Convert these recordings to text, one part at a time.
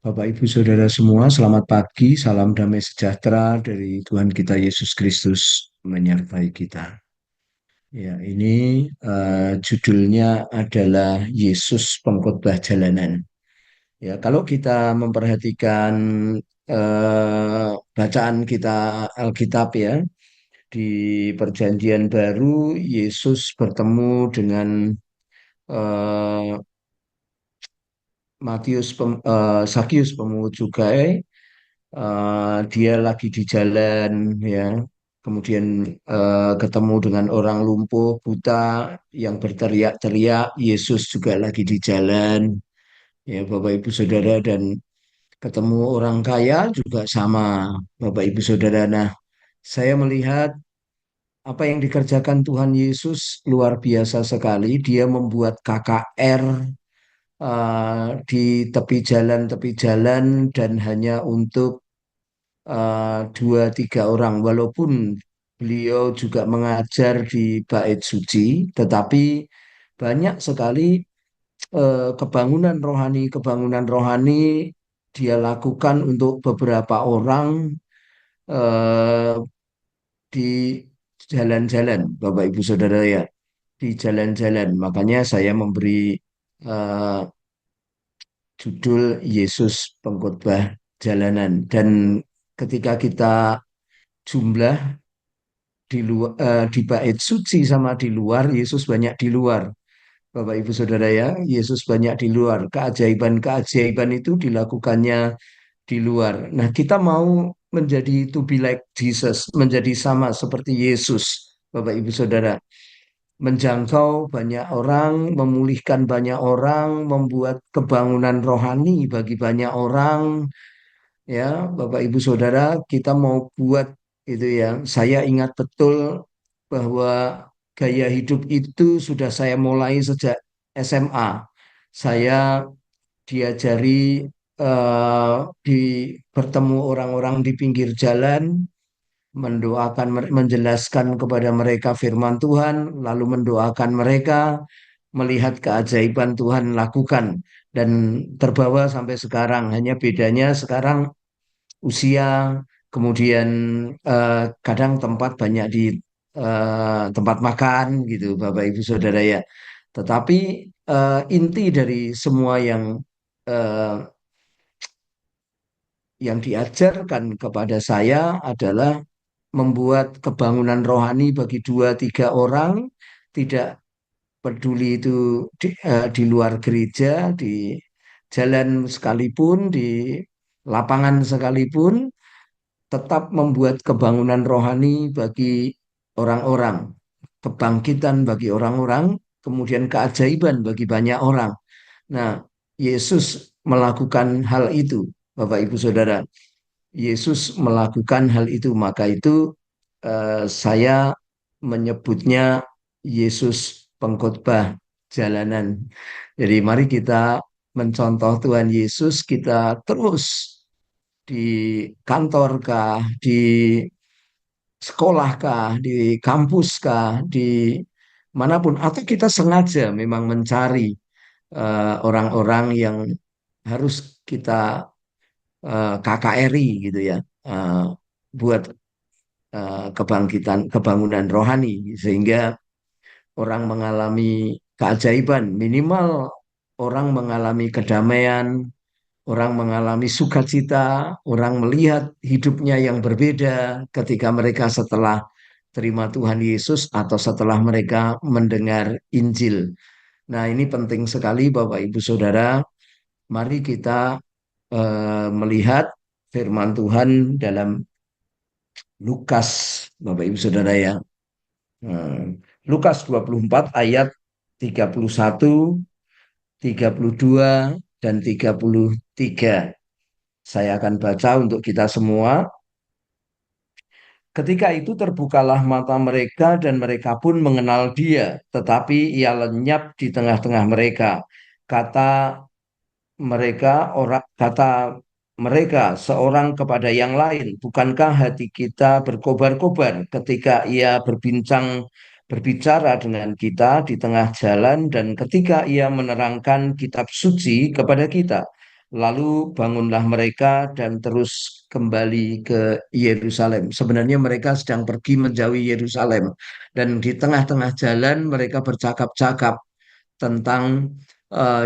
Bapak, Ibu, Saudara semua, selamat pagi, salam damai sejahtera dari Tuhan kita Yesus Kristus menyertai kita. Ya, ini judulnya adalah Yesus Pengkhotbah Jalanan. Ya, kalau kita memperhatikan bacaan kita Alkitab ya, di Perjanjian Baru, Yesus bertemu dengan eh, Sakius pemungut cukai. Dia lagi di jalan ya, kemudian ketemu dengan orang lumpuh buta yang berteriak-teriak. Yesus juga lagi di jalan ya, Bapak Ibu Saudara, dan ketemu orang kaya juga sama, Bapak Ibu Saudara. Nah, saya melihat apa yang dikerjakan Tuhan Yesus luar biasa sekali. Dia membuat KKR di tepi jalan dan hanya untuk dua tiga orang, walaupun beliau juga mengajar di bait suci, tetapi banyak sekali kebangunan rohani dia lakukan untuk beberapa orang eh, di jalan-jalan, Bapak Ibu Saudara ya, di jalan-jalan. Makanya saya memberi eh, judul Yesus Pengkhotbah Jalanan. Dan ketika kita jumlah di luar, di bait suci sama di luar, Yesus banyak di luar. Bapak Ibu Saudara ya, Yesus banyak di luar. Keajaiban-keajaiban itu dilakukannya di luar. Nah, kita mau menjadi to be like Jesus, menjadi sama seperti Yesus, Bapak Ibu Saudara. Menjangkau banyak orang, memulihkan banyak orang, membuat kebangunan rohani bagi banyak orang, ya Bapak Ibu Saudara, kita mau buat itu ya. Saya ingat betul bahwa gaya hidup itu sudah saya mulai sejak SMA. Saya diajari eh, di bertemu orang-orang di pinggir jalan, mendoakan, menjelaskan kepada mereka firman Tuhan, lalu mendoakan mereka, melihat keajaiban Tuhan lakukan, dan terbawa sampai sekarang. Hanya bedanya sekarang usia, kemudian kadang tempat banyak di tempat makan gitu, Bapak Ibu Saudara ya. Tetapi inti dari semua eh, yang diajarkan kepada saya adalah membuat kebangunan rohani bagi dua tiga orang, tidak peduli itu di luar gereja, di jalan sekalipun, di lapangan sekalipun, tetap membuat kebangunan rohani bagi orang-orang, kebangkitan bagi orang-orang, kemudian keajaiban bagi banyak orang. Nah, Yesus melakukan hal itu, Bapak Ibu Saudara. Yesus melakukan hal itu, maka itu saya menyebutnya Yesus pengkhotbah jalanan. Jadi mari kita mencontoh Tuhan Yesus, kita terus di kantor kah, di sekolah kah, di kampus kah, di manapun, atau kita sengaja memang mencari orang-orang yang harus kita KKRI gitu ya, eh, buat kebangkitan, kebangunan rohani, sehingga orang mengalami keajaiban, minimal orang mengalami kedamaian, orang mengalami sukacita, orang melihat hidupnya yang berbeda ketika mereka setelah terima Tuhan Yesus atau setelah mereka mendengar Injil. Nah, ini penting sekali Bapak Ibu Saudara. Mari kita melihat firman Tuhan dalam Lukas, Bapak Ibu Saudara ya. Lukas 24 ayat 31, 32, dan 33. Saya akan baca untuk kita semua. Ketika itu terbukalah mata mereka dan mereka pun mengenal dia, tetapi ia lenyap di tengah-tengah mereka. Kata kata mereka seorang kepada yang lain, bukankah hati kita berkobar-kobar ketika ia berbicara dengan kita di tengah jalan dan ketika ia menerangkan kitab suci kepada kita? Lalu bangunlah mereka dan terus kembali ke Yerusalem. Sebenarnya mereka sedang pergi menjauhi Yerusalem. Dan di tengah-tengah jalan mereka bercakap-cakap tentang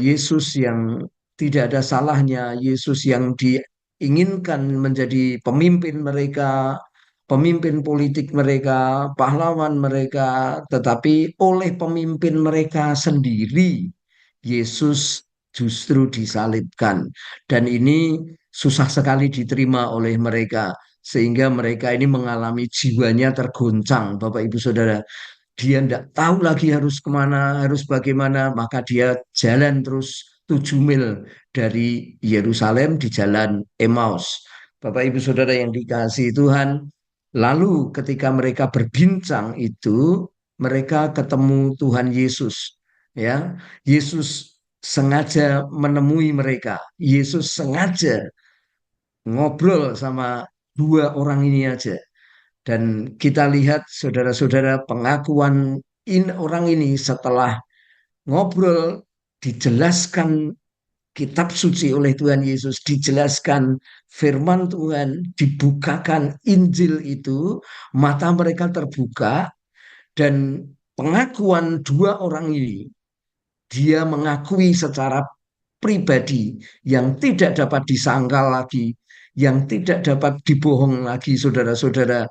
Yesus yang tidak ada salahnya, Yesus yang diinginkan menjadi pemimpin mereka, pemimpin politik mereka, pahlawan mereka, tetapi oleh pemimpin mereka sendiri, Yesus justru disalibkan. Dan ini susah sekali diterima oleh mereka, sehingga mereka ini mengalami jiwanya tergoncang, Bapak Ibu Saudara. Dia tidak tahu lagi harus kemana, harus bagaimana, maka dia jalan terus 7 mil dari Yerusalem di jalan Emmaus. Bapak Ibu Saudara yang dikasihi Tuhan, lalu ketika mereka berbincang itu, mereka ketemu Tuhan Yesus. Ya, Yesus sengaja menemui mereka. Yesus sengaja ngobrol sama dua orang ini aja. Dan kita lihat saudara-saudara pengakuan orang ini setelah ngobrol, dijelaskan kitab suci oleh Tuhan Yesus, dijelaskan firman Tuhan, dibukakan Injil itu, mata mereka terbuka dan pengakuan dua orang ini, dia mengakui secara pribadi yang tidak dapat disangkal lagi, yang tidak dapat dibohong lagi, saudara-saudara,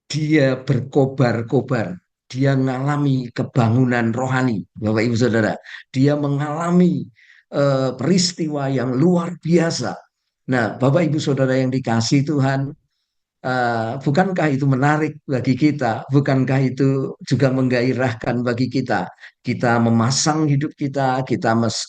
dia berkobar-kobar. Dia mengalami kebangunan rohani, Bapak Ibu Saudara. Dia mengalami peristiwa yang luar biasa. Nah, Bapak Ibu Saudara yang dikasih Tuhan, bukankah itu menarik bagi kita? Bukankah itu juga menggairahkan bagi kita? Kita memasang hidup kita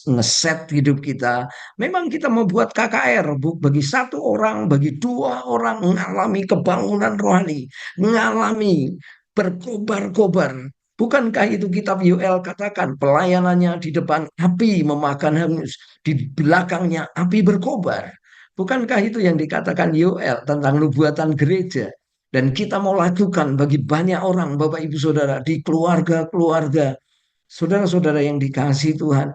ngeset hidup kita. Memang kita membuat KKR bagi satu orang, bagi dua orang mengalami kebangunan rohani, mengalami berkobar-kobar. Bukankah itu kitab Yoel katakan pelayanannya di depan api memakan hangus, di belakangnya api berkobar. Bukankah itu yang dikatakan Yoel tentang nubuatan gereja? Dan kita mau lakukan bagi banyak orang, Bapak Ibu Saudara, di keluarga-keluarga, saudara-saudara yang dikasih Tuhan.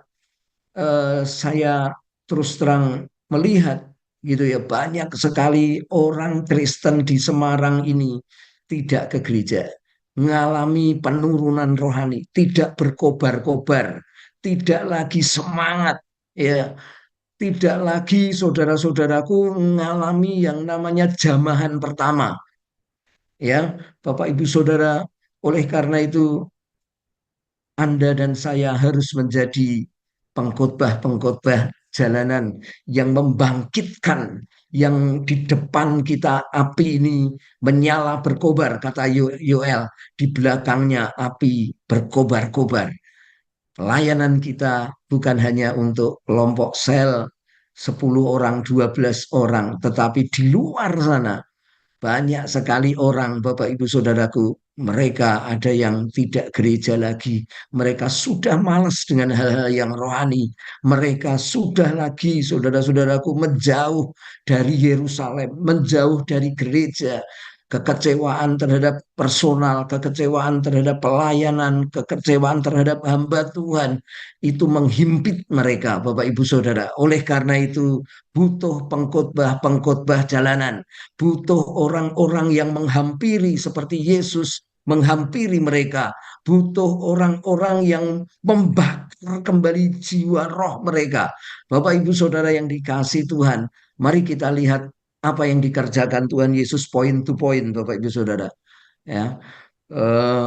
Saya terus terang melihat gitu ya, banyak sekali orang Kristen di Semarang ini tidak ke gereja, mengalami penurunan rohani, tidak berkobar-kobar, tidak lagi semangat, ya, tidak lagi saudara-saudaraku mengalami yang namanya jamahan pertama. Ya, Bapak Ibu Saudara, oleh karena itu Anda dan saya harus menjadi pengkhotbah-pengkhotbah jalanan yang membangkitkan, yang di depan kita api ini menyala berkobar, kata Yoel, di belakangnya api berkobar-kobar. Pelayanan kita bukan hanya untuk kelompok sel 10 orang, 12 orang, tetapi di luar sana banyak sekali orang, Bapak Ibu Saudaraku, mereka ada yang tidak gereja lagi. Mereka sudah malas dengan hal-hal yang rohani. Mereka sudah lagi, saudara-saudaraku, menjauh dari Yerusalem, menjauh dari gereja. Kekecewaan terhadap personal, kekecewaan terhadap pelayanan, kekecewaan terhadap hamba Tuhan, itu menghimpit mereka, Bapak Ibu Saudara. Oleh karena itu, butuh pengkhotbah-pengkhotbah jalanan, butuh orang-orang yang menghampiri seperti Yesus menghampiri mereka, butuh orang-orang yang membakar kembali jiwa roh mereka. Bapak Ibu Saudara yang dikasih Tuhan, mari kita lihat apa yang dikerjakan Tuhan Yesus point to point, Bapak Ibu Saudara. Ya, eh,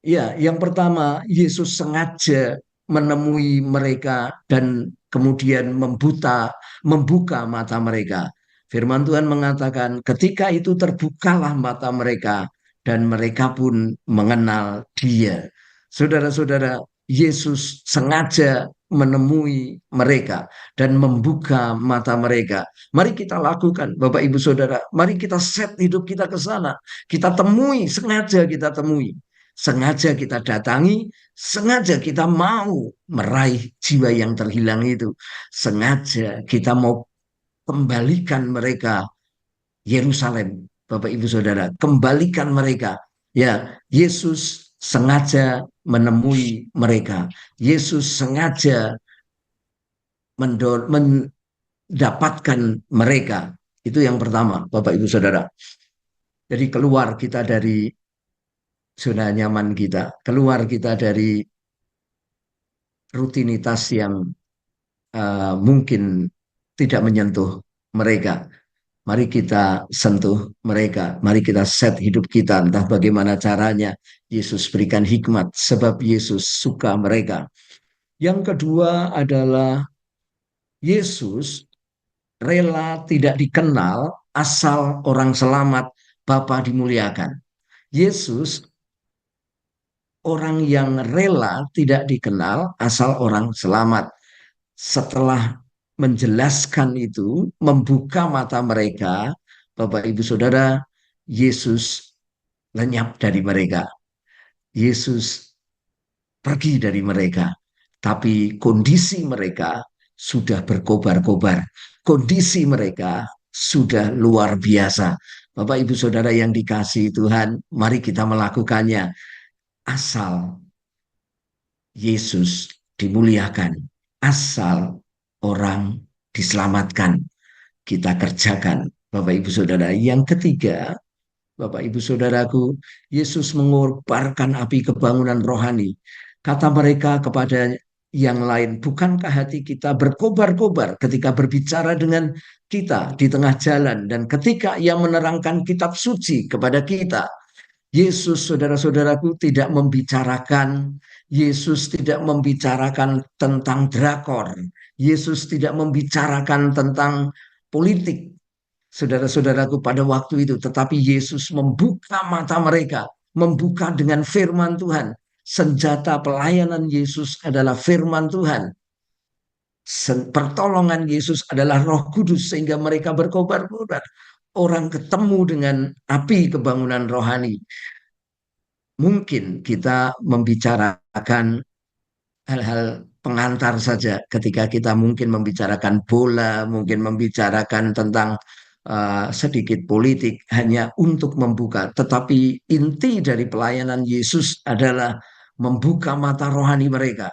ya, yang pertama, Yesus sengaja menemui mereka dan kemudian membuka mata mereka. Firman Tuhan mengatakan, ketika itu terbukalah mata mereka dan mereka pun mengenal Dia. Saudara-saudara, Yesus sengaja menemui mereka dan membuka mata mereka. Mari kita lakukan, Bapak Ibu Saudara. Mari kita set hidup kita ke sana. Kita temui, sengaja kita temui, sengaja kita datangi, sengaja kita mau meraih jiwa yang terhilang itu. Sengaja kita mau kembalikan mereka Yerusalem, Bapak Ibu Saudara, kembalikan mereka. Ya, Yesus sengaja menemui mereka. Yesus sengaja mendapatkan mereka. Itu yang pertama, Bapak Ibu Saudara. Jadi keluar kita dari zona nyaman kita, keluar kita dari rutinitas yang mungkin tidak menyentuh mereka. Mari kita sentuh mereka. Mari kita set hidup kita. Entah bagaimana caranya. Yesus berikan hikmat. Sebab Yesus suka mereka. Yang kedua adalah Yesus rela tidak dikenal asal orang selamat Bapa dimuliakan. Yesus orang yang rela tidak dikenal asal orang selamat. Setelah menjelaskan itu, membuka mata mereka, Bapak Ibu Saudara, Yesus lenyap dari mereka. Yesus pergi dari mereka. Tapi kondisi mereka sudah berkobar-kobar. Kondisi mereka sudah luar biasa. Bapak Ibu Saudara yang dikasihi Tuhan, mari kita melakukannya. Asal Yesus dimuliakan, asal orang diselamatkan, kita kerjakan. Bapak Ibu Saudara, yang ketiga, Bapak Ibu Saudaraku, Yesus mengorbankan api kebangunan rohani. Kata mereka kepada yang lain, bukankah hati kita berkobar-kobar ketika berbicara dengan kita di tengah jalan, dan ketika ia menerangkan kitab suci kepada kita? Yesus, saudara-saudaraku, tidak membicarakan, Yesus tidak membicarakan tentang drakor, Yesus tidak membicarakan tentang politik, saudara-saudaraku, pada waktu itu. Tetapi Yesus membuka mata mereka, membuka dengan firman Tuhan. Senjata pelayanan Yesus adalah firman Tuhan. Pertolongan Yesus adalah Roh Kudus, sehingga mereka berkobar-kobar. Orang ketemu dengan api kebangunan rohani. Mungkin kita membicarakan hal-hal pengantar saja ketika kita mungkin membicarakan bola, mungkin membicarakan tentang sedikit politik hanya untuk membuka. Tetapi inti dari pelayanan Yesus adalah membuka mata rohani mereka,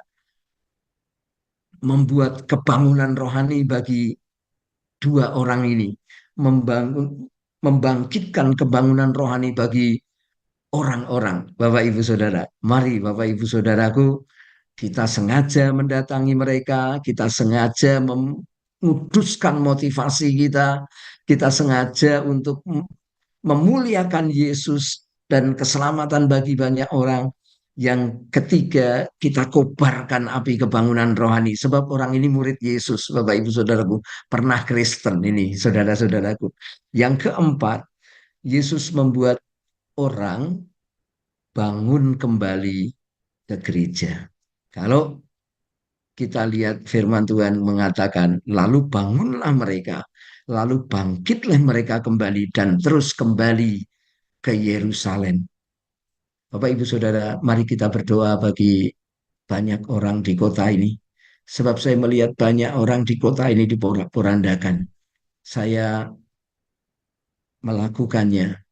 membuat kebangunan rohani bagi dua orang ini, membangkitkan kebangunan rohani bagi orang-orang. Bapak Ibu Saudara, mari Bapak Ibu Saudaraku, kita sengaja mendatangi mereka, kita sengaja menguduskan motivasi kita sengaja untuk memuliakan Yesus dan keselamatan bagi banyak orang. Yang ketiga, kita kobarkan api kebangunan rohani. Sebab orang ini murid Yesus, Bapak Ibu Saudaraku, pernah Kristen ini, saudara-saudaraku. Yang keempat, Yesus membuat orang bangun kembali ke gereja. Kalau kita lihat firman Tuhan mengatakan, lalu bangunlah mereka, lalu bangkitlah mereka kembali dan terus kembali ke Yerusalem. Bapak Ibu Saudara, mari kita berdoa bagi banyak orang di kota ini. Sebab saya melihat banyak orang di kota ini diporak-porandakan. Saya melakukannya.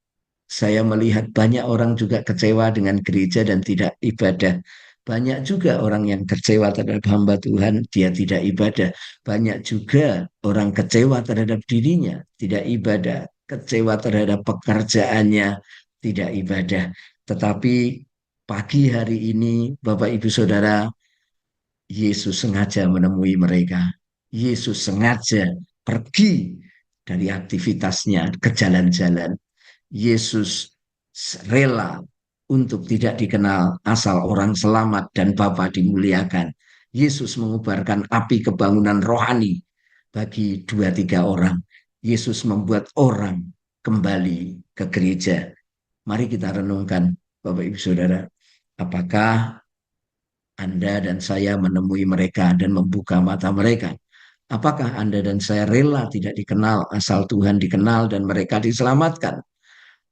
Saya melihat banyak orang juga kecewa dengan gereja dan tidak ibadah. Banyak juga orang yang kecewa terhadap hamba Tuhan, dia tidak ibadah. Banyak juga orang kecewa terhadap dirinya, tidak ibadah. Kecewa terhadap pekerjaannya, tidak ibadah. Tetapi pagi hari ini, Bapak Ibu Saudara, Yesus sengaja menemui mereka. Yesus sengaja pergi dari aktivitasnya ke jalan-jalan. Yesus rela untuk tidak dikenal asal orang selamat dan Bapa dimuliakan. Yesus mengubarkan api kebangunan rohani bagi dua tiga orang. Yesus membuat orang kembali ke gereja. Mari kita renungkan, Bapak Ibu Saudara, apakah Anda dan saya menemui mereka dan membuka mata mereka? Apakah Anda dan saya rela tidak dikenal asal Tuhan dikenal dan mereka diselamatkan?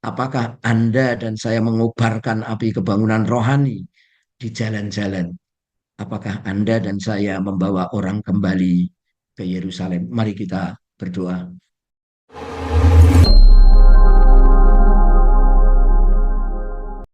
Apakah Anda dan saya mengobarkan api kebangunan rohani di jalan-jalan? Apakah Anda dan saya membawa orang kembali ke Yerusalem? Mari kita berdoa.